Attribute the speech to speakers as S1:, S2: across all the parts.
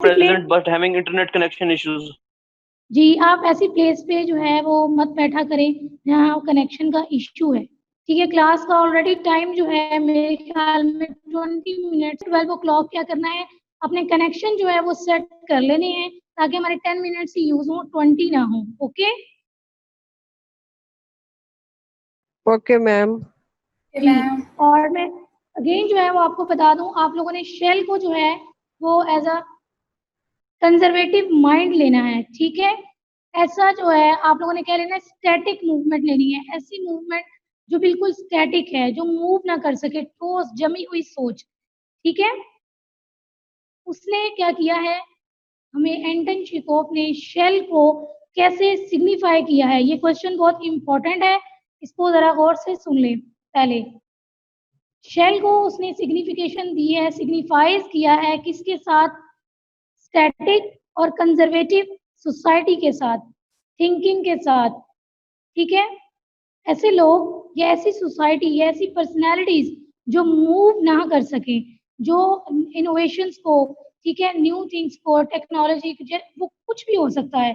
S1: Place
S2: present but having internet connection issues.
S1: जी, आप ऐसी place पे जो है वो मत बैठा करें जहाँ कनेक्शन का इश्यू है। ठीक है, क्लास का ऑलरेडी टाइम जो है मेरे ख्याल में 20 मिनट, 12 o'clock क्या करना है, अपने कनेक्शन जो है वो सेट कर लेने हैं ताकि हमारे 10 मिनट्स ही यूज हो, 20 ना हो। Okay
S3: okay ma'am.
S1: जी। और मैं अगेन जो है वो आपको बता दूं, आप लोगों ने शेल को जो है वो एज अ कंजर्वेटिव माइंड लेना है। ठीक है, ऐसा जो है आप लोगों ने क्या लेना है, स्टैटिक मूवमेंट लेनी है, ऐसी मूवमेंट जो बिल्कुल स्टैटिक है, जो मूव ना कर सके, ठोस जमी हुई सोच। ठीक है, उसने क्या किया है, हमें एंटन चेखोव ने शेल को कैसे सिग्निफाई किया है, ये क्वेश्चन बहुत इंपॉर्टेंट है, इसको जरा गौर से सुन ले। पहले शेल को उसने सिग्निफिकेशन दी है, सिग्निफाइज किया है किसके साथ, स्टैटिक और कंजर्वेटिव सोसाइटी के साथ, थिंकिंग के साथ। ठीक है, ऐसे लोग या ऐसी सोसाइटी या ऐसी पर्सनैलिटीज जो मूव ना कर सके, जो इनोवेशंस को, ठीक है, न्यू थिंग्स को, टेक्नोलॉजी, वो कुछ भी हो सकता है।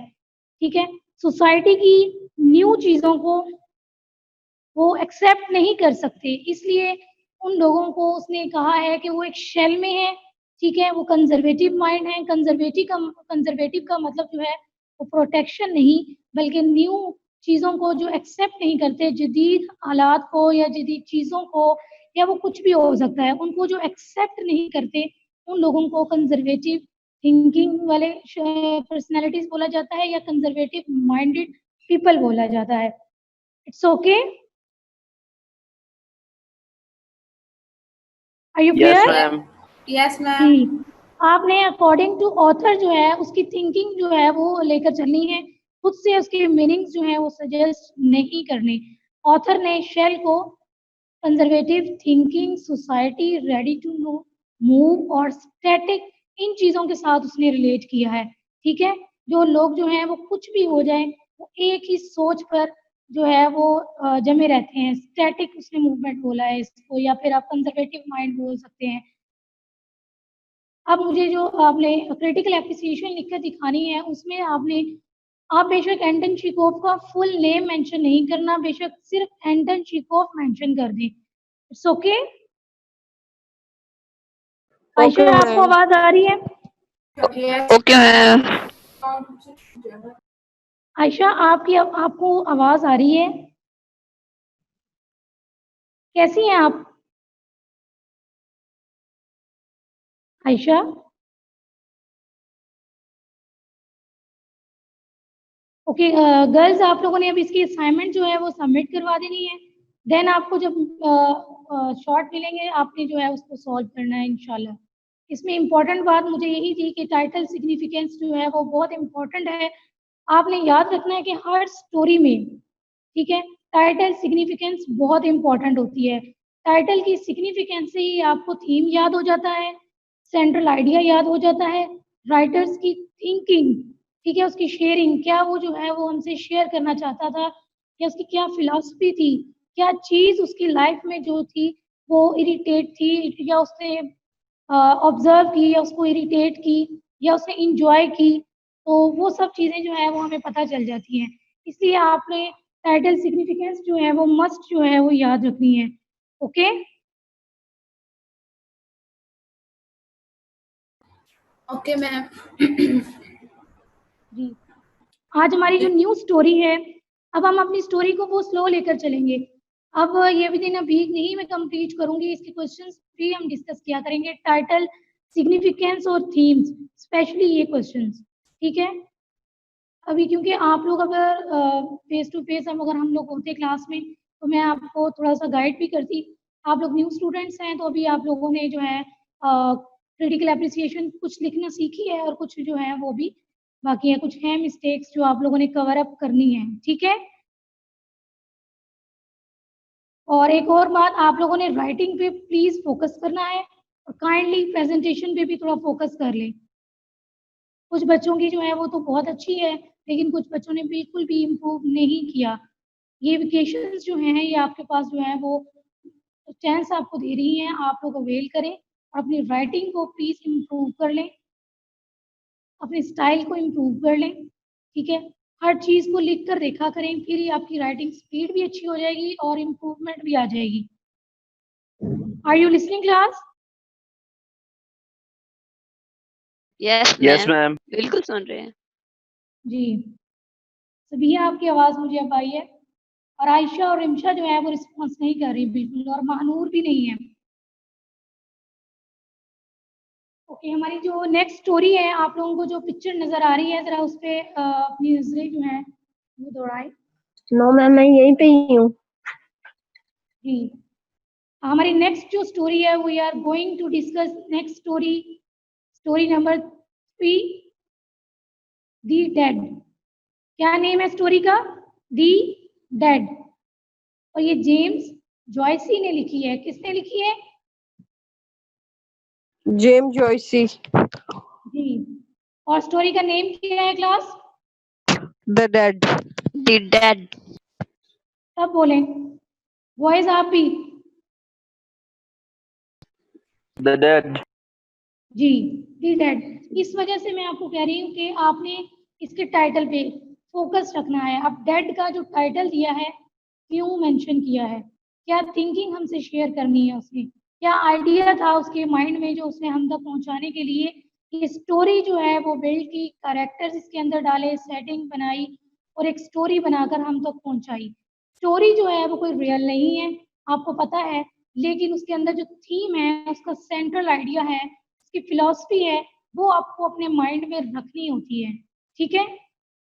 S1: ठीक है, सोसाइटी की न्यू चीजों को वो एक्सेप्ट नहीं कर सकते, इसलिए उन लोगों को उसने कहा है कि वो एक शेल में है। ठीक है, वो कंजर्वेटिव माइंड है। कंजर्वेटिव का मतलब जो है वो प्रोटेक्शन नहीं, बल्कि न्यू चीज़ों को जो एक्सेप्ट नहीं करते, जदीद हालात को या जदीद चीज़ों को, या वो कुछ भी हो सकता है, उनको जो एक्सेप्ट नहीं करते, उन लोगों को कंजर्वेटिव थिंकिंग वाले पर्सनैलिटीज बोला जाता है या कंजर्वेटिव माइंडेड पीपल बोला जाता है। It's okay, are you
S2: Yes,
S1: clear?
S2: ma'am.
S4: Yes ma'am.
S1: जी, आपने अकॉर्डिंग टू ऑथर जो है उसकी थिंकिंग जो है वो लेकर चलनी है, खुद से उसके मीनिंग्स जो है वो सजेस्ट नहीं करने। ऑथर ने शेल को conservative thinking, society, ready to no, move और स्टैटिक, इन चीजों के साथ उसने रिलेट किया है। ठीक है, जो लोग जो हैं वो कुछ भी हो जाए, वो एक ही सोच पर जो है वो जमे रहते हैं, स्टैटिक उसने मूवमेंट बोला है इसको, या फिर आप कंजर्वेटिव माइंड बोल सकते हैं। अब मुझे जो आपने क्रिटिकल एप्रिसिएशन लिखकर दिखानी है, उसमें आप बेशक एंटन चेखोव का फुल नेम मेंशन नहीं करना, बेशक सिर्फ एंटन चेखोव मेंशन कर दें। It's okay. आयशा, आपको आवाज आ रही है?
S2: Okay, ma'am.
S1: आयशा, आपको आवाज आ रही है? कैसी हैं आप आयशा? ओके गर्ल्स, आप लोगों ने अब इसकी असाइनमेंट जो है वो सबमिट करवा देनी है। देन आपको जब शॉर्ट मिलेंगे, आपने जो है उसको सॉल्व करना है इंशाल्लाह। इसमें इम्पोर्टेंट बात मुझे यही थी कि टाइटल सिग्निफिकेंस जो है वो बहुत इम्पोर्टेंट है। आपने याद रखना है कि हर स्टोरी में, ठीक है, टाइटल सिग्निफिकेंस बहुत इम्पोर्टेंट होती है। टाइटल की सिग्निफिकेंस से ही आपको थीम याद हो जाता है, सेंट्रल आइडिया याद हो जाता है, राइटर्स की थिंकिंग, ठीक है, उसकी शेयरिंग, क्या वो जो है वो हमसे शेयर करना चाहता था, या उसकी क्या फिलॉसफी थी, क्या चीज उसकी लाइफ में जो थी वो इरिटेट थी, या उसने ऑब्जर्व की, या उसको इरिटेट की, या उसने इंजॉय की, तो वो सब चीजें जो है वो हमें पता चल जाती हैं। इसलिए आपने टाइटल सिग्निफिकेंस जो है वो मस्ट जो है वो याद रखनी है। Okay
S4: okay ma'am.
S1: जी, आज हमारी जो न्यू स्टोरी है, अब हम अपनी स्टोरी को वो स्लो लेकर चलेंगे। अब ये भी दिन अभी नहीं मैं कंप्लीट करूंगी, इसके क्वेश्चंस भी हम डिस्कस किया करेंगे, टाइटल, सिग्निफिकेंस और थीम्स, स्पेशली ये क्वेश्चंस। ठीक है, अभी क्योंकि आप लोग अगर फेस टू फेस अगर हम लोग होते क्लास में, तो मैं आपको थोड़ा सा गाइड भी करती। आप लोग न्यू स्टूडेंट्स हैं, तो अभी आप लोगों ने जो है क्रिटिकल एप्रिसिएशन कुछ लिखना सीखी है, और कुछ जो है वो भी बाकी है, कुछ है मिस्टेक्स जो आप लोगों ने कवर अप करनी है। ठीक है, और एक और बात, आप लोगों ने राइटिंग पे प्लीज फोकस करना है, और काइंडली प्रेजेंटेशन पे भी थोड़ा फोकस कर लें। कुछ बच्चों की जो है वो तो बहुत अच्छी है, लेकिन कुछ बच्चों ने बिल्कुल भी इम्प्रूव नहीं किया। ये वेकेशंस जो हैं ये आपके पास जो है वो चांस आपको दे रही हैं, आप लोग अवेल करें और अपनी राइटिंग को प्लीज इम्प्रूव कर लें। अपने स्टाइल को इम्प्रूव कर लें, ठीक है। हर चीज़ को लिख कर देखा करें, फिर ही आपकी राइटिंग स्पीड भी अच्छी हो जाएगी और इम्प्रूवमेंट भी आ जाएगी। Are you listening class?
S2: Yes,
S5: yes
S2: ma'am.
S5: Ma'am.
S2: बिल्कुल सुन रहे हैं।
S1: जी, सभी आपकी आवाज़ मुझे अब आई है। और आयशा और रिमशा जो है वो रिस्पॉन्स नहीं कर रही बिल्कुल, और महानूर भी नहीं है। ओके, हमारी जो नेक्स्ट स्टोरी है, आप लोगों को जो पिक्चर नजर आ रही है, जरा उस पे अपनी नजरें जो है वो दौड़ाएं।
S3: नो मैम, मैं यहीं पे ही हूँ।
S1: जी, हमारी नेक्स्ट जो स्टोरी है, we are going to discuss next story, story number 3, the dead. क्या नेम है स्टोरी का? The dead. और ये जेम्स जॉयसी ने लिखी है। किसने लिखी है?
S3: James Joyce.
S1: जी। और स्टोरी का नेम क्या है class?
S3: The dead.
S2: The Dead.
S1: सब बोलें, वॉइस आप भी।
S5: The dead.
S1: जी, दी डेड। इस वजह से मैं आपको कह रही हूँ कि आपने इसके टाइटल पे फोकस रखना है। अब डेड का जो टाइटल दिया है, क्यों मेंशन किया है, क्या थिंकिंग हमसे शेयर करनी है उसने, क्या आइडिया था उसके माइंड में जो उसने हम तक पहुंचाने के लिए ये स्टोरी जो है वो बिल्ड की, कैरेक्टर्स इसके अंदर डाले, सेटिंग बनाई और एक स्टोरी बनाकर हम तक पहुंचाई। स्टोरी जो है वो कोई रियल नहीं है, आपको पता है, लेकिन उसके अंदर जो थीम है, उसका सेंट्रल आइडिया है, उसकी फिलॉसफी है, वो आपको अपने माइंड में रखनी होती है, ठीक है।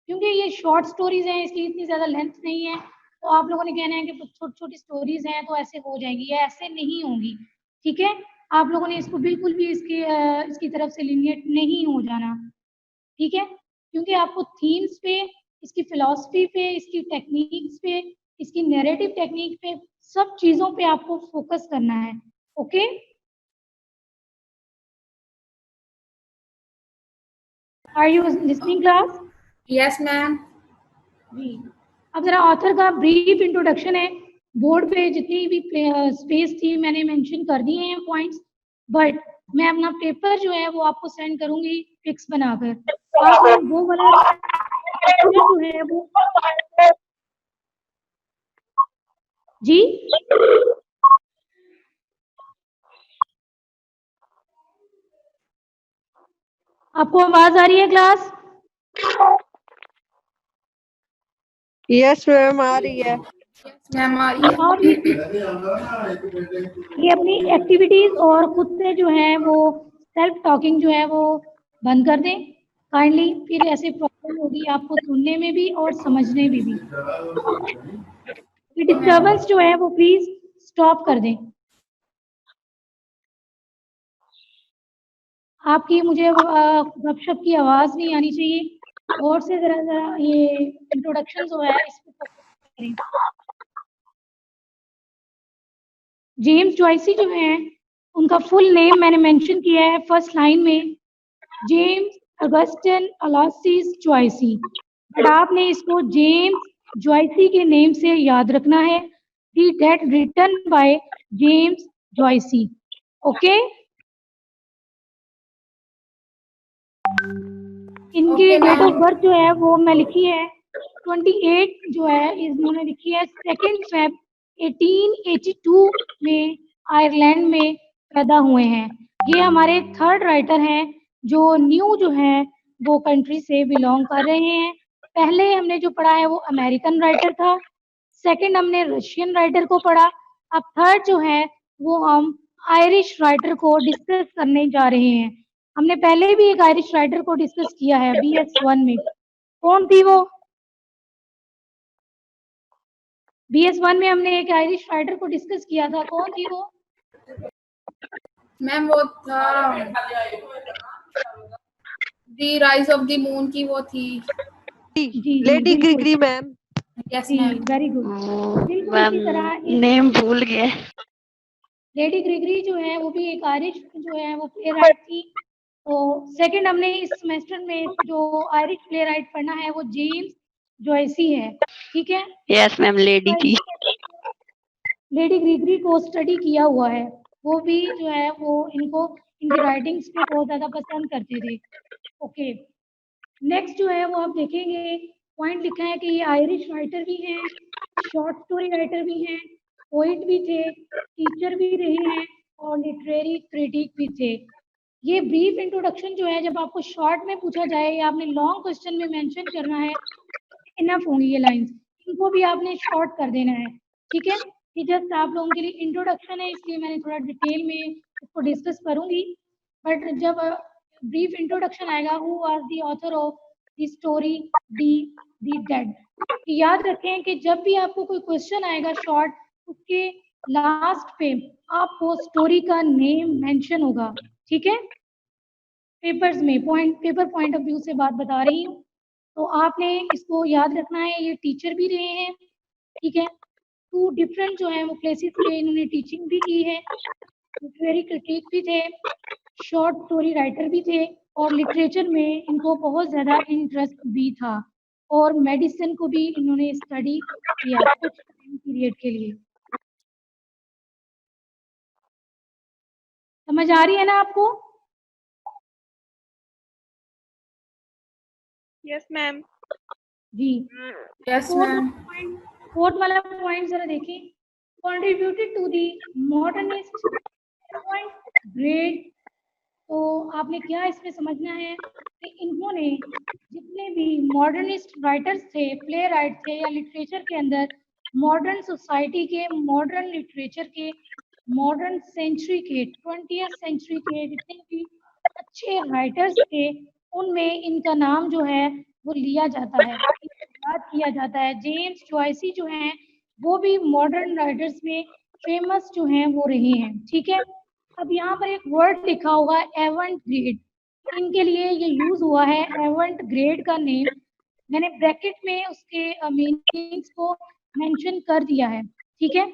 S1: क्योंकि ये शॉर्ट स्टोरीज हैं, इसकी इतनी ज़्यादा लेंथ नहीं है, तो आप लोगों ने कहना है कि छोटी छोटी स्टोरीज हैं तो ऐसे हो जाएगी, या ऐसे नहीं होंगी, ठीक है। आप लोगों ने इसको बिल्कुल भी इसकी तरफ से लीनिएट नहीं हो जाना, ठीक है। क्योंकि आपको थीम्स पे, इसकी फिलॉसफी पे, इसकी टेक्निक्स पे, इसकी नैरेटिव टेक्निक पे, सब चीज़ों पे आपको फोकस करना है, okay. Are you listening class?
S4: Yes, ma'am.
S1: जी, अब जरा ऑथर का ब्रीफ इंट्रोडक्शन है। बोर्ड पे जितनी भी स्पेस थी मैंने मेंशन कर दिए हैं पॉइंट्स, बट मैं अपना पेपर जो है वो आपको सेंड करूंगी फिक्स बनाकर। आपने वो वाला picture जो है वो, जी आपको आवाज आ रही है क्लास?
S3: यस मैम, आ रही है।
S4: Yes, ma'am. आ रही है।
S1: आप ये अपनी एक्टिविटीज और खुद से जो है वो सेल्फ टॉकिंग जो है वो बंद कर दें काइंडली, फिर ऐसे प्रॉब्लम होगी आपको सुनने में भी और समझने में भी। ये डिस्टर्बेंस जो है वो प्लीज स्टॉप कर दें। आपकी मुझे गपशप की आवाज नहीं आनी चाहिए, और से जरा जरा ये इंट्रोडक्शन जो है इस पे फोकस करें। जेम्स जॉयसी जो है, उनका फुल नेम मैंने मेंशन किया है फर्स्ट लाइन में, जेम्स अगस्टिन अलासिस जॉयसी, बट आपने इसको जेम्स जॉयसी के नेम से याद रखना है, the dead written by James Joyce, okay. इनकी
S4: Okay,
S1: date of
S4: ma'am.
S1: Birth जो है वो मैं लिखी है 28 जो है इन्होंने लिखी है 2 फेब 1882 में आयरलैंड में पैदा हुए हैं। ये हमारे थर्ड राइटर हैं जो न्यू जो है वो कंट्री से बिलोंग कर रहे हैं। पहले हमने जो पढ़ा है वो अमेरिकन राइटर था, सेकंड हमने रशियन राइटर को पढ़ा, अब थर्ड जो है वो हम आयरिश राइटर को डिस्कस करने जा रहे हैं। हमने पहले भी एक आयरिश राइटर को डिस्कस किया है BS1 में। कौन थी वो? BS1 में हमने एक आयरिश राइटर को डिस्कस किया था, कौन थी वो?
S4: मैम वो था दी राइज ऑफ द मून की वो थी।
S1: जी
S3: लेडी
S1: बिल्कुल,
S3: ग्रिगरी मैम।
S4: यस
S1: जी
S4: मैम।
S1: Very good. बिल्कुल
S2: मैम
S1: इसी तरह
S2: नेम भूल गए।
S1: लेडी ग्रिगरी जो है वो भी एक आयरिश जो है वो प्ले राइट थी। तो सेकंड हमने इस सेमेस्टर में जो आयरिश प्ले राइट पढ़ना है वो जेम्स जॉयसी है, ठीक है।
S2: यस मैम, लेडी थी।
S1: लेडी ग्रिगरी को स्टडी किया हुआ है, वो भी जो है वो इनको इनकी राइटिंग्स को बहुत ज़्यादा पसंद करते थे, ओके। नेक्स्ट जो है वो आप देखेंगे पॉइंट लिखा है कि ये आयरिश राइटर भी हैं, शॉर्ट स्टोरी राइटर भी हैं, पोइट भी थे, टीचर भी रहे हैं और लिटरेरी क्रिटिक भी थे। ये ब्रीफ इंट्रोडक्शन जो है जब आपको शॉर्ट में पूछा जाए या आपने लॉन्ग क्वेश्चन में मेंशन करना है, इनफ होंगी ये लाइंस, इनको भी आपने शॉर्ट कर देना है। ठीक है, ये जस्ट आप लोगों के लिए इंट्रोडक्शन है, इसलिए मैंने थोड़ा डिटेल में इसको डिस्कस करूंगी। बट जब ब्रीफ इंट्रोडक्शन आएगा, who was the author of the story the dead, याद रखें कि जब भी आपको कोई क्वेश्चन आएगा शॉर्ट, उसके लास्ट पे आपको स्टोरी का नेम मेंशन होगा। ठीक है, पेपर्स में पेपर पॉइंट ऑफ व्यू से बात बता रही हूँ, तो आपने इसको याद रखना है। ये टीचर भी रहे हैं, ठीक है, 2 डिफरेंट जो है वो प्लेसेस पे इन्होंने टीचिंग भी की है, लिटरेरी क्रिटिक भी थे, शॉर्ट स्टोरी राइटर भी थे और लिटरेचर में इनको बहुत ज़्यादा इंटरेस्ट भी था और मेडिसिन को भी इन्होंने स्टडी किया कुछ टाइम पीरियड के लिए। समझ आ रही है ना आपको?
S3: Yes ma'am.
S1: जी।
S4: Yes, ma'am.
S1: फोर्थ वाला पॉइंट जरा देखिए, contributed to the modernist grade. तो आपने क्या इसमें समझना है कि इन्होंने जितने भी मॉडर्निस्ट राइटर्स थे, प्ले राइट थे या लिटरेचर के अंदर मॉडर्न सोसाइटी के, मॉडर्न लिटरेचर के, मॉडर्न सेंचुरी के, 20th सेंचुरी के जितने भी अच्छे राइटर्स थे, उनमें इनका नाम जो है वो लिया जाता है, याद किया जाता है। जेम्स जॉयसी जो हैं वो भी मॉडर्न राइटर्स में फेमस जो हैं वो रहे हैं। ठीक है, अब यहाँ पर एक वर्ड लिखा होगा एवंट ग्रेड, इनके लिए ये यूज हुआ है एवंट ग्रेड का नेम, मैंने ब्रैकेट में उसके मीनिंग्स को मेंशन कर दिया है। ठीक है,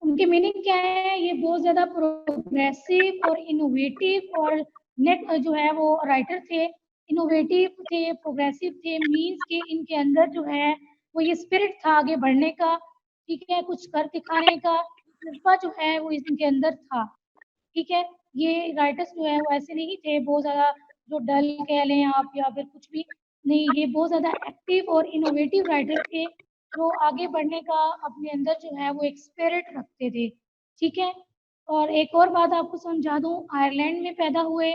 S1: उनके मीनिंग क्या है, ये बहुत ज्यादा प्रोग्रेसिव और इनोवेटिव और नेट जो है वो राइटर थे, इनोवेटिव थे, प्रोग्रेसिव थे, मीन्स के इनके अंदर जो है वो ये स्पिरिट था आगे बढ़ने का, ठीक है, कुछ कर दिखाने का जज्बा जो है वो इनके अंदर था। ठीक है, ये राइटर्स जो है वो ऐसे नहीं थे बहुत ज्यादा जो डल कह लें आप या फिर कुछ भी नहीं, ये बहुत ज्यादा एक्टिव और इनोवेटिव राइटर्स थे जो आगे बढ़ने का अपने अंदर जो है वो एक स्पिरिट रखते थे। ठीक है, और एक और बात आपको समझा दूं, आयरलैंड में पैदा हुए,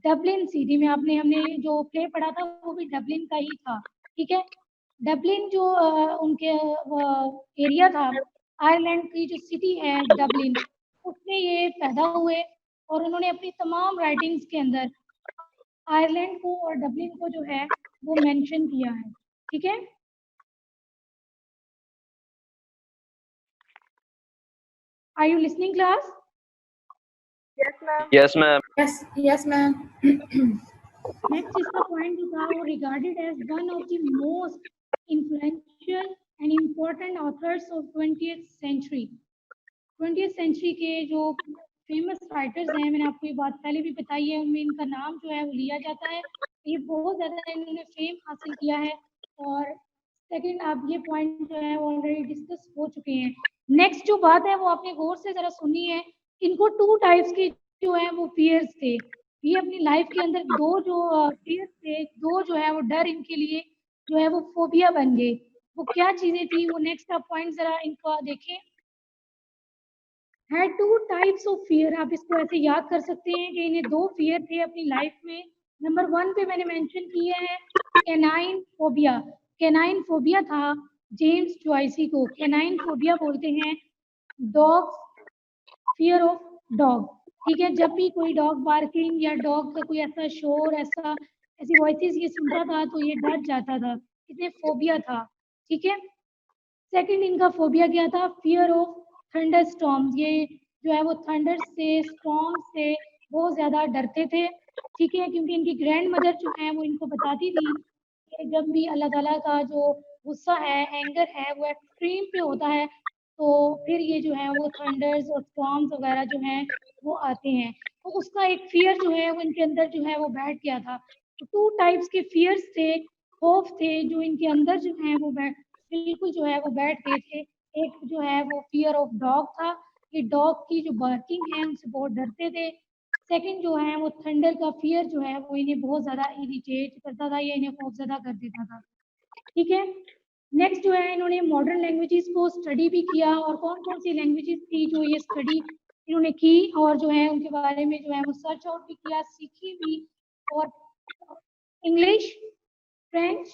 S1: डबलिन सिटी में, आपने हमने जो प्ले पढ़ा था वो भी डबलिन का ही था। ठीक है, डबलिन जो उनके एरिया था, आयरलैंड की जो सिटी है डबलिन, उसमें ये पैदा हुए और उन्होंने अपनी तमाम राइटिंग्स के अंदर आयरलैंड को और डबलिन को जो है वो मेंशन किया है। ठीक है, are you listening class?
S5: Yes, ma'am.
S4: Yes, yes, ma'am.
S1: Next इसका पॉइंट जो था वो regarded as one of the most influential and important authors of 20th century. 20th century के जो फेमस राइटर्स हैं, मैंने आपको ये बात पहले भी बताई है, उनमें इनका नाम जो है वो लिया जाता है। ये बहुत ज़्यादा इन्होंने फेम हासिल किया है और सेकंड आप ये पॉइंट जो है वो ऑलरेडी डिस्कस हो चुके हैं। नेक्स्ट जो बात है वो आपने गौर से ज़रा सुनी है, इनको 2 टाइप्स के जो है वो फियर्स थे, ये अपनी लाइफ के अंदर 2 जो फियर्स थे, 2 जो है वो डर इनके लिए जो है वो फोबिया बन गए। वो क्या चीज़ें थी, वो नेक्स्ट आप पॉइंट ज़रा इनका देखें। है 2 टाइप्स ऑफ फियर, आप इसको ऐसे याद कर सकते हैं कि इन्हें 2 फियर थे अपनी लाइफ में। नंबर 1 पे मैंने मेंशन किया है कैनाइन फोबिया। कैनाइन फोबिया था जेम्स जॉयसी को, कैनाइन फोबिया बोलते हैं डॉग, फियर ऑफ डॉग। ठीक है, जब भी कोई डॉग बार्किंग या डॉग का कोई ऐसा शोर, ऐसी वॉइसेस ये सुनता था तो ये डर जाता था, इसे फोबिया था। ठीक है, सेकंड इनका फोबिया क्या था, फियर ऑफ थंडर स्टॉर्म्स, ये जो है वो थंडर से, स्टॉर्म से बहुत ज्यादा डरते थे। ठीक है, क्योंकि इनकी ग्रैंड मदर जो है वो इनको बताती थी कि जब भी अल्लाह ताला का जो गुस्सा है, एंगर है, वो एक्सट्रीम पे होता है तो फिर ये जो है वो थंडर्स और स्टॉर्म्स वगैरह जो हैं वो आते हैं, तो उसका एक फियर जो है वो इनके अंदर जो है वो बैठ गया था। तो 2 टाइप्स के फियर्स थे, खौफ थे जो इनके अंदर जो है वो बिल्कुल जो है वो बैठ गए थे। एक जो है वो फियर ऑफ डॉग था, ये डॉग की जो बार्किंग है उनसे बहुत डरते थे। सेकंड जो है वो थंडर का फियर जो है वो इन्हें बहुत ज़्यादा इरिटेट करता था या इन्हें खौफजदा कर देता था। ठीक है, नेक्स्ट जो है इन्होंने मॉडर्न लैंग्वेजेस को स्टडी भी किया, और कौन कौन सी लैंग्वेजेस थी जो ये स्टडी इन्होंने की और जो है उनके बारे में जो है वो सर्च आउट भी किया, सीखी भी। और इंग्लिश, फ्रेंच,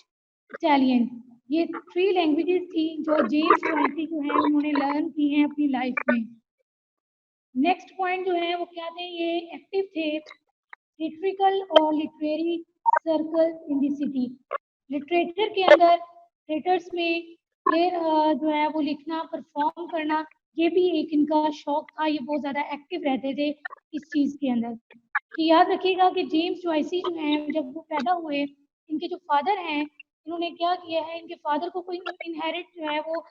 S1: इटालियन, ये 3 लैंग्वेजेस थी जो जेम्स जॉयसी जो है उन्होंने लर्न की हैं अपनी लाइफ में। नेक्स्ट पॉइंट जो है वो क्या थे, ये एक्टिव थे लिटरिकल और literary circle in the city. Literature के अंदर, थिएटर्स में जो है वो लिखना, परफॉर्म करना, ये भी एक इनका शौक था। ये बहुत ज़्यादा एक्टिव रहते थे इस चीज़ के अंदर। कि याद रखिएगा कि जेम्स जॉयसी जो हैं जब वो पैदा हुए, इनके जो फादर हैं इन्होंने क्या किया है, इनके फादर को कोई इनहेरिट जो है वो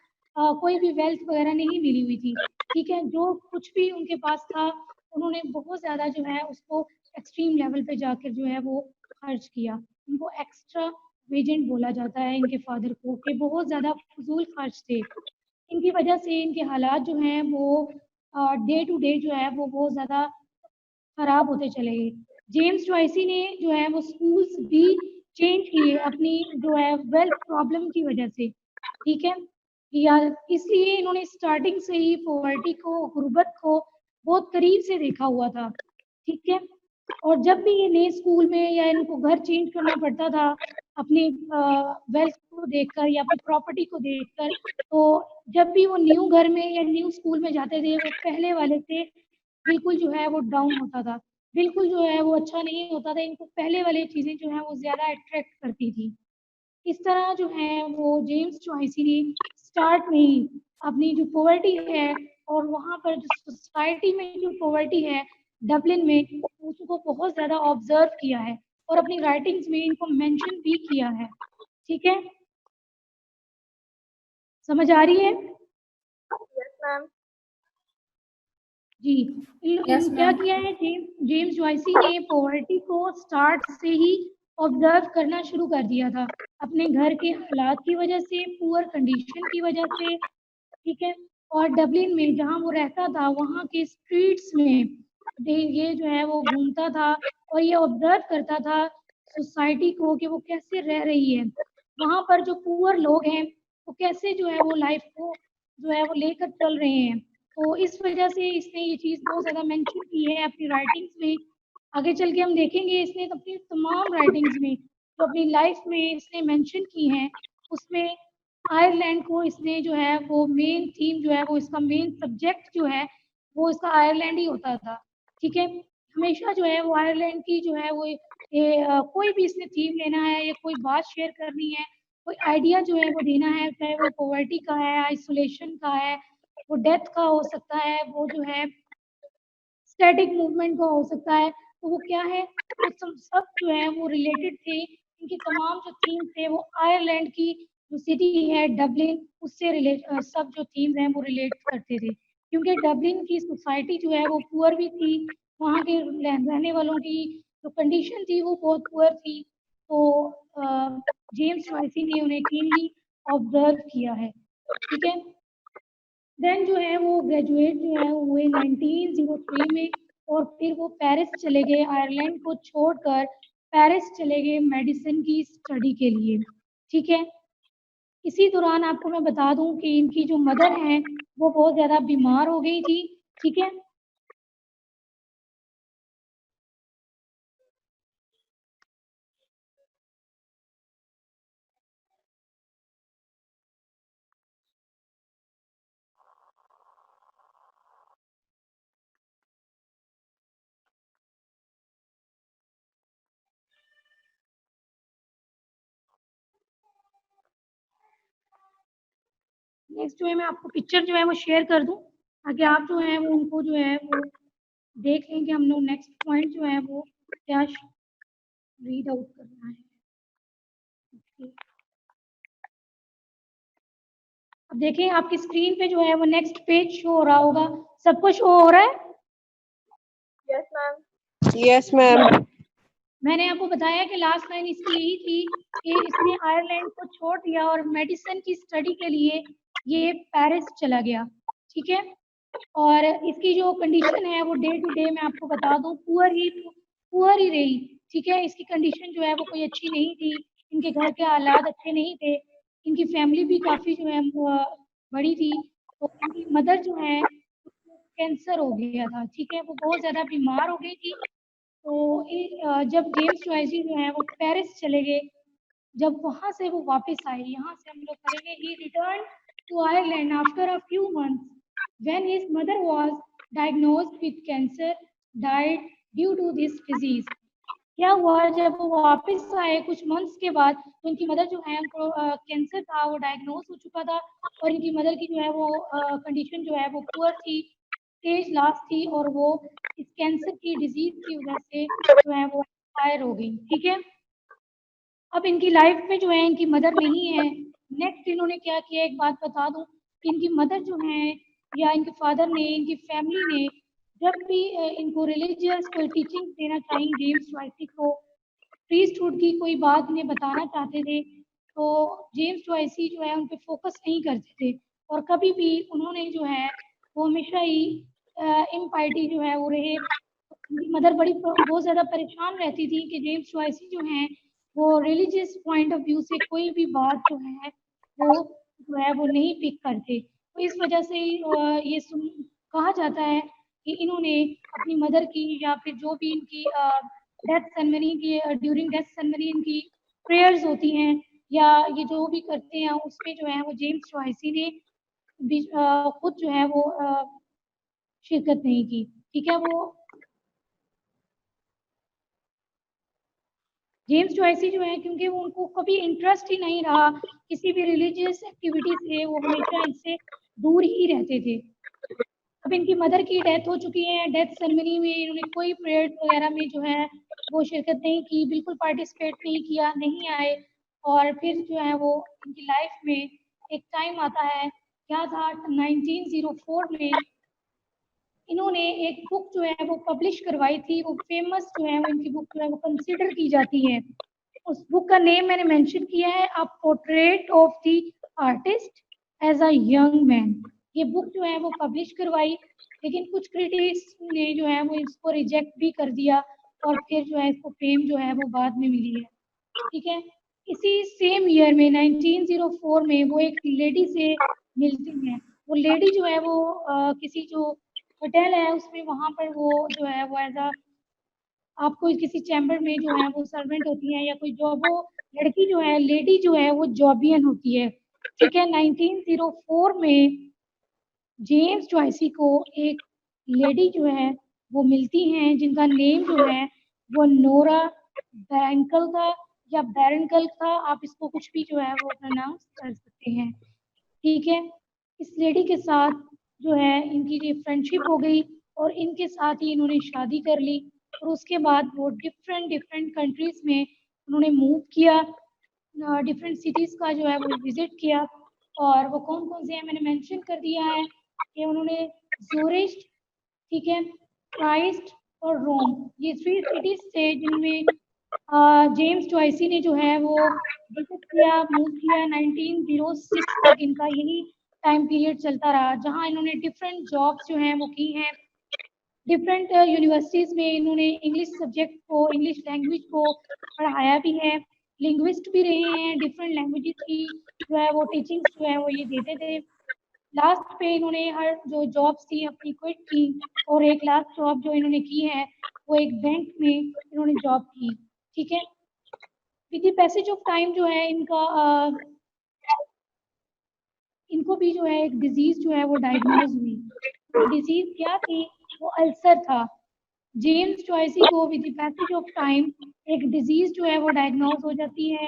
S1: कोई भी वेल्थ वगैरह नहीं मिली हुई थी। ठीक है, जो कुछ भी उनके पास था उन्होंने बहुत ज़्यादा जो है उसको एक्सट्रीम लेवल पे जाकर जो है वो खर्च किया। इनको एक्स्ट्रा वेजेंट बोला जाता है इनके फादर को, कि बहुत ज़्यादा फजूल खर्च थे। इनकी वजह से इनके हालात जो हैं वो डे टू डे जो है वो बहुत ज़्यादा खराब होते चले गए। जेम्स जॉयसी ने जो है वो स्कूल्स भी चेंज किए अपनी जो है वेल्थ प्रॉब्लम की वजह से। ठीक है, या इसलिए इन्होंने स्टार्टिंग से ही पॉवर्टी को, गुर्बत को बहुत करीब से देखा हुआ था। ठीक है, और जब भी ये नए स्कूल में या इनको घर चेंज करना पड़ता था अपनी वेल्थ को देखकर या अपनी प्रॉपर्टी को देखकर, तो जब भी वो न्यू घर में या न्यू स्कूल में जाते थे वो पहले वाले से बिल्कुल जो है वो डाउन होता था, बिल्कुल जो है वो अच्छा नहीं होता था। इनको पहले वाली चीज़ें जो हैं वो ज़्यादा अट्रैक्ट करती थी। इस तरह जो है वो जेम्स जॉयसी ने स्टार्ट में ही अपनी जो पॉवर्टी है और वहाँ पर जो सोसाइटी में जो पॉवर्टी है डबलिन में, उसको बहुत ज़्यादा ऑब्जर्व किया है और अपनी राइटिंग्स में इनको मेंशन भी किया है। ठीक है, समझ आ रही है? जी,
S4: Yes,
S1: क्या
S4: ma'am.
S1: किया है जेम्स जॉयसी ने पॉवर्टी को स्टार्ट से ही ऑब्जर्व करना शुरू कर दिया था, अपने घर के हालात की वजह से, पुअर कंडीशन की वजह से। ठीक है, और डबलिन में जहाँ वो रहता था वहाँ के स्ट्रीट्स में ये जो है वो घूमता था और ये ऑब्जर्व करता था सोसाइटी को कि वो कैसे रह रही है, वहाँ पर जो पुअर लोग हैं वो कैसे जो है वो लाइफ को जो है वो लेकर चल रहे हैं। तो इस वजह से इसने ये चीज़ बहुत ज़्यादा मेंशन की है अपनी राइटिंग्स में। आगे चल के हम देखेंगे इसने अपनी तमाम राइटिंग्स में जो अपनी लाइफ में इसने मेंशन की हैं उसमें आयरलैंड को इसने जो है वो मेन थीम जो है वो इसका मेन सब्जेक्ट जो है वो इसका आयरलैंड ही होता था। ठीक है, हमेशा जो है वो आयरलैंड की जो है वो कोई भी इसने थीम लेना है या कोई बात शेयर करनी है, कोई आइडिया जो है वो देना है, चाहे वो पॉवर्टी का है, आइसोलेशन का है, वो डेथ का हो सकता है, वो जो है स्टैटिक मूवमेंट का हो सकता है। तो वो क्या है, वो सब जो है वो रिलेटेड थे। इनके तमाम जो थीम थे वो आयरलैंड की जो सिटी है डबलिन उससे सब जो थीम्स हैं वो रिलेट करते थे, क्योंकि डबलिन की सोसाइटी जो है वो पुअर भी थी, वहाँ के रहने वालों की जो कंडीशन थी वो बहुत पुअर थी। तो जेम्स जॉयसी ने उन्हें कीनली ऑब्जर्व किया है। ठीक है, देन जो है वो ग्रेजुएट जो है वो हुए 1903 में, और फिर वो पेरिस चले गए, आयरलैंड को छोड़कर पेरिस चले गए मेडिसिन की स्टडी के लिए। ठीक है, इसी दौरान आपको मैं बता दूं कि इनकी जो मदर हैं वो बहुत ज़्यादा बीमार हो गई थी। ठीक है, नेक्स्ट जो है मैं आपको पिक्चर जो है वो शेयर कर दूं ताकि आप जो है वो उनको जो है वो देख लें कि हम लोग नेक्स्ट पॉइंट जो है वो क्या रीड आउट करना है। Okay. अब देखिए आपकी स्क्रीन पे जो है वो नेक्स्ट पेज शो हो रहा होगा, सबको शो हो रहा है?
S3: Yes, ma'am.
S1: मैंने आपको बताया कि लास्ट लाइन इसकी यही थी कि इसने आयरलैंड को छोड़ दिया और मेडिसिन की स्टडी के लिए ये पेरिस चला गया। ठीक है, और इसकी जो कंडीशन है वो डे टू डे मैं आपको बता दूं पुअर ही रही, ठीक है। इसकी कंडीशन जो है वो कोई अच्छी नहीं थी, इनके घर के हालात अच्छे नहीं थे, इनकी फैमिली भी काफ़ी जो है बड़ी थी। तो इनकी मदर जो है कैंसर हो गया था, ठीक है, वो बहुत ज़्यादा बीमार हो गई थी। तो जब जेम्स जोइसी जो है वो पेरिस चले गए, जब वहां से वो वापस आए, यहाँ से हम लोग करेंगे, he return to Ireland after a few months when his mother was diagnosed with cancer died due to this disease. क्या हुआ, जब वो वापस आए कुछ मंथ्स के बाद, तो इनकी मदर जो है उनको कैंसर था, वो डायग्नोज हो चुका था, और इनकी मदर की जो है वो कंडीशन जो है वो पुअर थी, स्टेज लास्ट थी, और वो इस कैंसर की डिजीज की वजह से जो है वो एक्सपायर हो गई, ठीक है। अब इनकी लाइफ में जो है इनकी मदर नहीं है। नेक्स्ट इन्होंने क्या किया, एक बात बता दूं, इनकी मदर जो है या इनके फादर ने, इनकी फैमिली ने जब भी इनको रिलीजियस कोई टीचिंग देना चाहिए, जेम्स जोइसी को प्रीस्टहुड की कोई बात इन्हें बताना चाहते थे, तो जेम्स जोइसी जो है उन पे फोकस नहीं करते थे, और कभी भी उन्होंने जो है वो हमेशा ही इम्पाइटी जो है वो रहे। मदर बड़ी बहुत ज़्यादा परेशान रहती थी कि जेम्स जोइसी जो हैं वो रिलीजियस पॉइंट ऑफ व्यू से कोई भी बात जो है वो नहीं पिक करते। तो इस वजह से ये कहा जाता है कि इन्होंने अपनी मदर की या फिर जो भी इनकी डेथ सेरेमनी की ड्यूरिंग डेथ सेरेमनी इनकी प्रेयर्स होती हैं या ये जो भी करते हैं उसमें जो है वो जेम्स जोइसी ने खुद जो है वो शिरकत नहीं की, ठीक है। वो जेम्स जोइसी जो है, क्योंकि वो उनको कभी इंटरेस्ट ही नहीं रहा किसी भी रिलीजियस एक्टिविटी से, वो हमेशा इससे दूर ही रहते थे। अब इनकी मदर की डेथ हो चुकी है, डेथ सेरेमनी में इन्होंने कोई प्रेयर वगैरह में जो है वो शिरकत नहीं की, बिल्कुल पार्टिसिपेट नहीं किया, नहीं आए। और फिर जो है वो इनकी लाइफ में एक टाइम आता है, क्या था, 1904 में इन्होंने एक बुक जो है वो पब्लिश करवाई थी, वो फेमस जो है वो इनकी बुक जो है वो कंसिडर की जाती है। उस बुक का नेम मैंने मेंशन किया है, a portrait of the artist as a young man. ये बुक जो है वो पब्लिश करवाई, लेकिन कुछ क्रिटिक्स ने जो है वो इसको रिजेक्ट भी कर दिया, और फिर जो है इसको फेम जो है वो बाद में मिली है, ठीक है। इसी सेम ईयर में 1904 में वो एक लेडी से मिलती हैं। वो लेडी जो है वो किसी जो होटल है उसमें, वहाँ पर वो जो है वो एज अ, आपको किसी चैम्बर में जो है वो सर्वेंट होती है या कोई जॉब, वो लड़की जो है, लेडी जो है वो जॉबियन होती है, ठीक है। 1904 में जेम्स जोइसी को एक लेडी जो है वो मिलती हैं, जिनका नेम जो है वो नोरा बैंकल था या बैरनकल था, आप इसको कुछ भी जो है वो प्रोनाउंस कर सकते हैं, ठीक है। इस लेडी के साथ जो है इनकी ये फ्रेंडशिप हो गई, और इनके साथ ही इन्होंने शादी कर ली, और उसके बाद वो डिफरेंट डिफरेंट कंट्रीज में उन्होंने मूव किया, डिफरेंट सिटीज़ का जो है वो विजिट किया। और वो कौन कौन से हैं मैंने मेंशन कर दिया है कि उन्होंने ज़ूरिच, ठीक है, क्राइस्ट और रोम, ये 3 सिटीज़ थे जिनमें जेम्स जोइसी ने जो है वो विजिट किया, मूव किया। 1906 तक इनका यही टाइम पीरियड चलता रहा, जहाँ इन्होंने डिफरेंट जॉब्स जो हैं वो की हैं। डिफरेंट यूनिवर्सिटीज़ में इन्होंने इंग्लिश सब्जेक्ट को, इंग्लिश लैंग्वेज को पढ़ाया भी है, लिंग्विस्ट भी रहे हैं, डिफरेंट लैंग्वेजेस की जो है वो टीचिंग्स जो है वो ये देते थे। लास्ट पे इन्होंने हर जो जॉब्स थी अपनी क्विट की, और एक लास्ट जॉब जो इन्होंने की है वो एक बैंक में इन्होंने जॉब की, ठीक है। With the passage of time जो है इनको भी जो है एक डिजीज जो है वो डायग्नोज हुई। वो डिजीज क्या थी, वो अल्सर था। जेम्स जोइसी को with the passage of time एक डिजीज जो है वो डायग्नोज हो जाती है,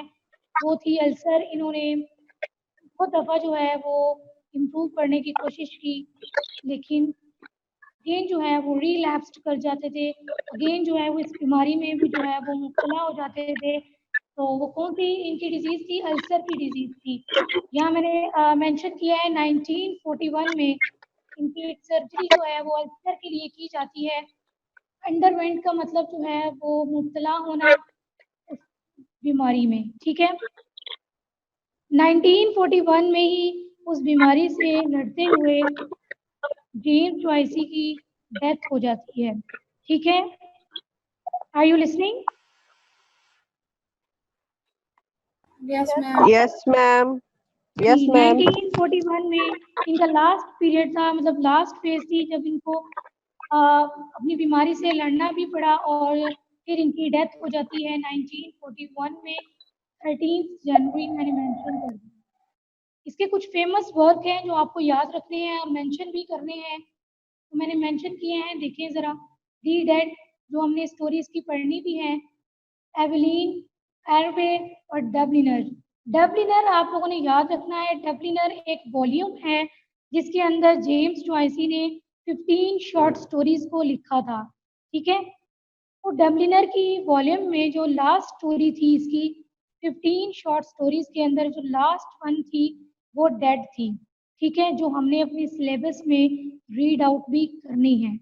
S1: वो थी अल्सर। इन्होंने बहुत दफ़ा जो है वो इम्प्रूव करने की कोशिश की, लेकिन अगेन जो है वो रीलैप्स्ड कर जाते थे, अगेन जो है वो इस बीमारी में भी जो है वो मुब्तला हो जाते थे। तो वो कौन सी इनकी डिजीज़ थी, अल्सर की डिजीज़ थी। यहाँ मैंने मेंशन किया है 1941 में इनकी एक सर्जरी जो है वो अल्सर के लिए की जाती है। अंडरवेंट का मतलब जो है वो मुब्तला होना उस बीमारी में, ठीक है। 1941 में ही उस बीमारी से लड़ते हुए जेम्स जॉयसी की डेथ हो जाती है। ठीक है, are you listening?
S4: Yes, ma'am.
S3: Yes, ma'am. Yes, ma'am.
S1: 1941 में इनका लास्ट पीरियड था, मतलब लास्ट फेज थी जब इनको अपनी बीमारी से लड़ना भी पड़ा और फिर इनकी डेथ हो जाती है 1941 में 13 जनवरी मैंने मेंशन कर दिया। इसके कुछ फेमस वर्क हैं जो आपको याद रखने हैं और मेंशन भी करने हैं, तो मैंने मेंशन किए हैं, देखिए ज़रा। दी डेड जो हमने स्टोरीज की पढ़नी भी है, एवलिन, एरवे और डबलिनर। डबलिनर आप लोगों ने याद रखना है, डबलिनर एक वॉल्यूम है जिसके अंदर जेम्स जॉयसी ने 15 शॉर्ट स्टोरीज को लिखा था। ठीक है, तो डबलिनर की वॉल्यूम में जो लास्ट स्टोरी थी इसकी 15 शॉर्ट स्टोरीज के अंदर जो लास्ट वन थी वो डेड थी। ठीक है, जो हमने अपने सिलेबस में रीड आउट भी करनी है।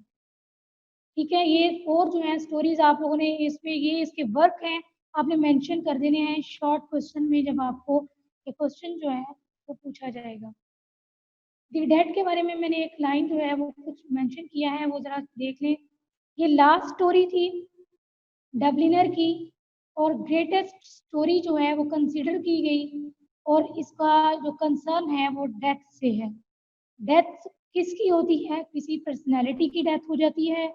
S1: ठीक है, ये 4 जो है स्टोरीज आप लोगों ने इसमें, ये इसके वर्क हैं, आपने मेंशन कर देने हैं शॉर्ट क्वेश्चन में जब आपको ये क्वेश्चन जो है वो पूछा जाएगा। दी डेड के बारे में मैंने एक लाइन जो है वो कुछ मेंशन किया है, वो जरा देख लें। ये लास्ट स्टोरी थी डबलिनर की और ग्रेटेस्ट स्टोरी जो है वो कंसीडर की गई, और इसका जो कंसर्न है वो डेथ से है। डेथ किसकी होती है? किसी पर्सनैलिटी की डेथ हो जाती है,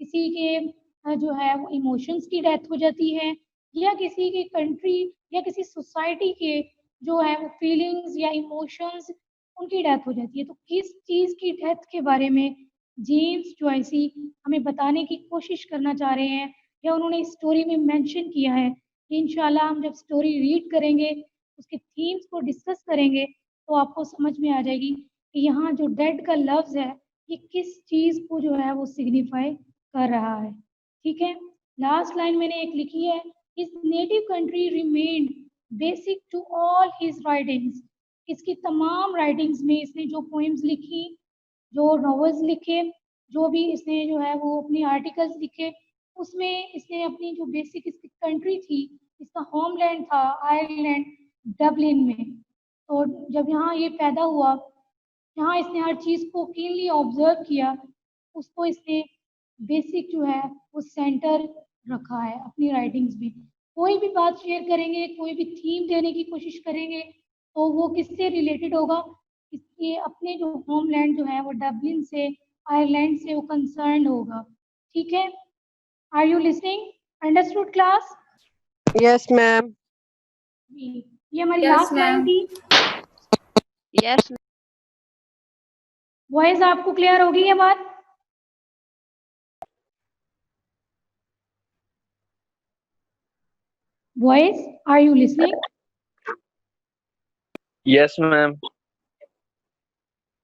S1: किसी के जो है वो इमोशंस की डेथ हो जाती है, या किसी की कंट्री या किसी सोसाइटी के जो है वो फीलिंग्स या इमोशंस उनकी डेथ हो जाती है। तो किस चीज़ की डेथ के बारे में जेम्स जॉयसी हमें बताने की कोशिश करना चाह रहे हैं या उन्होंने इस स्टोरी में मेंशन किया है, कि इंशाल्लाह हम जब स्टोरी रीड करेंगे उसके थीम्स को डिस्कस करेंगे तो आपको समझ में आ जाएगी कि यहाँ जो डेड का लफ्ज़ है ये किस चीज़ को जो है वो सिग्निफाई कर रहा है। ठीक है, लास्ट लाइन मैंने एक लिखी है, his native country remained basic to all his writings. इसकी तमाम राइटिंग्स में इसने जो पोइम्स लिखी, जो नॉवेल्स लिखे, जो भी इसने जो है वो अपनी आर्टिकल्स लिखे, उसमें इसने अपनी जो बेसिक इसकी कंट्री थी, इसका होमलैंड था आयरलैंड, डबलिन में। तो जब यहाँ ये पैदा हुआ, यहाँ इसने हर चीज़ को कीनली ऑब्जर्व किया, उसको इसने बेसिक जो है वो सेंटर रखा है अपनी राइटिंग्स में। कोई भी बात शेयर करेंगे, कोई भी थीम देने की कोशिश करेंगे तो वो किससे रिलेटेड होगा? इसके अपने जो होमलैंड जो है वो डबलिन से, आयरलैंड से वो कंसर्न होगा। ठीक है, are you listening? Understood class?
S3: Yes, ma'am.
S1: ये हमारी
S4: Yes,
S1: लास्ट लाइन
S4: ma'am.
S1: थी।
S2: यस
S1: वॉइस आपको क्लियर होगी ये बात? Voice, are you listening?
S5: Yes, ma'am.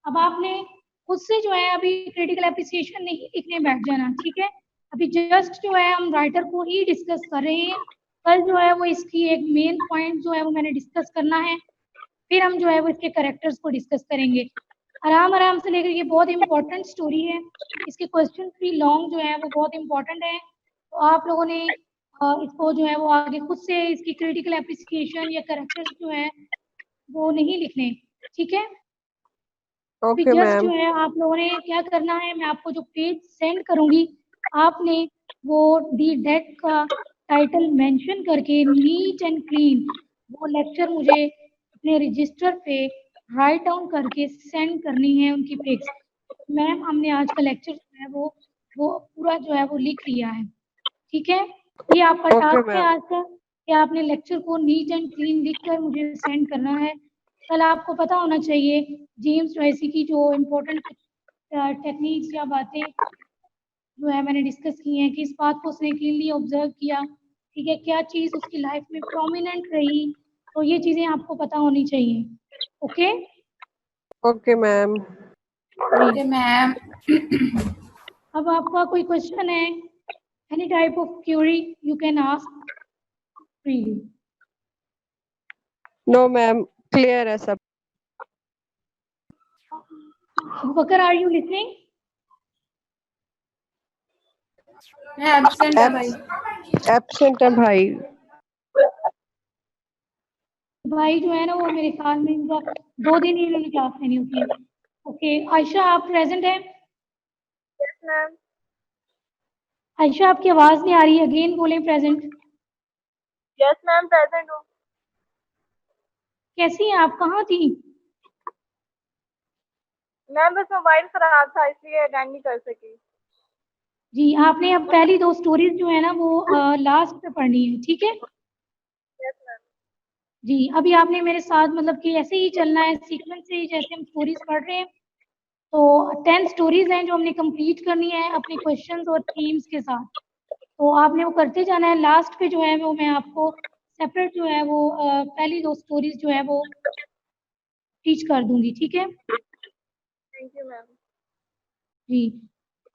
S1: अब आपने खुद से जो है अभी क्रिटिकल एप्रिसिएशन नहीं लिखने बैठ जाना। ठीक है, अभी जस्ट जो है हम राइटर को ही डिस्कस कर रहे हैं। कल जो है वो इसकी एक मेन पॉइंट जो है वो मैंने डिस्कस करना है, फिर हम जो है वो इसके करेक्टर्स को डिस्कस करेंगे आराम आराम से लेकर। ये बहुत इंपॉर्टेंट स्टोरी है, इसके क्वेश्चन भी लॉन्ग जो है वो बहुत इंपॉर्टेंट है। तो आप लोगों ने इसको जो है वो आगे खुद से इसकी क्रिटिकल एप्रिसिएशन या करेक्टर्स जो है वो नहीं लिखने। ठीक है, अभी
S3: Okay,
S1: जस्ट जो
S3: ma'am.
S1: है आप लोगों ने क्या करना है, मैं आपको जो पेज सेंड करूंगी, आपने वो दी डेट का टाइटल मेंशन करके नीट एंड क्लीन वो लेक्चर मुझे अपने रजिस्टर पे राइट डाउन करके सेंड करनी है उनकी पिक्स। मैम हमने आज का लेक्चर जो है वो पूरा जो है वो लिख लिया है। ठीक है, ये आपका
S3: Okay,
S1: टास्क है
S3: ma'am.
S1: आज का कि आपने लेक्चर को नीट एंड क्लीन लिख कर मुझे सेंड करना है। कल आपको पता होना चाहिए जेम्स जॉयसी की जो इम्पोर्टेंट टेक्निक्स या बातें जो है मैंने डिस्कस की हैं, कि इस बात को उसने क्लीनली ऑब्जर्व किया। ठीक है, क्या चीज़ उसकी लाइफ में प्रोमिनेंट रही, तो ये चीज़ें आपको पता होनी चाहिए। Okay
S3: Okay, ma'am.
S4: Okay, ma'am.
S1: अब आपका कोई क्वेश्चन है, any type of query you can ask freely.
S3: No, ma'am. Clear है सब.
S1: बकर आर यू लिसनिंग?
S4: मैं absent है भाई.
S3: Absent है भाई.
S1: भाई जो है ना वो मेरे ख्याल में इनका 2 दिन ही इन्होंने क्लास लेनी होती है। ओके, आयशा आप प्रेजेंट हैं?
S6: Yes ma'am.
S1: आयशा आपकी आवाज नहीं आ रही, अगेन बोलें प्रेजेंट।
S6: यस मैम, प्रेजेंट हूँ।
S1: कैसी हैं आप, कहाँ थी?
S6: मैम बस मोबाइल खराब था इसलिए अटेंड नहीं कर सकी।
S1: जी, आपने अब पहली 2 स्टोरीज जो है ना वो लास्ट पे पढ़नी है, ठीक है?
S6: Yes ma'am.
S1: जी, अभी आपने मेरे साथ मतलब कि ऐसे ही चलना है सीक्वेंस से ही, जैसे हम स्टोरीज पढ़ रहे हैं। तो 10 स्टोरीज हैं जो हमने कंप्लीट करनी है अपने क्वेश्चंस और थीम्स के साथ। तो आपने वो करते जाना है। लास्ट पे जो है वो मैं आपको सेपरेट जो है वो पहली 2 स्टोरीज जो है वो टीच कर दूंगी, ठीक है?
S6: Thank you ma'am.
S1: जी,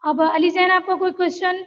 S1: अब अली जैन आपका कोई क्वेश्चन?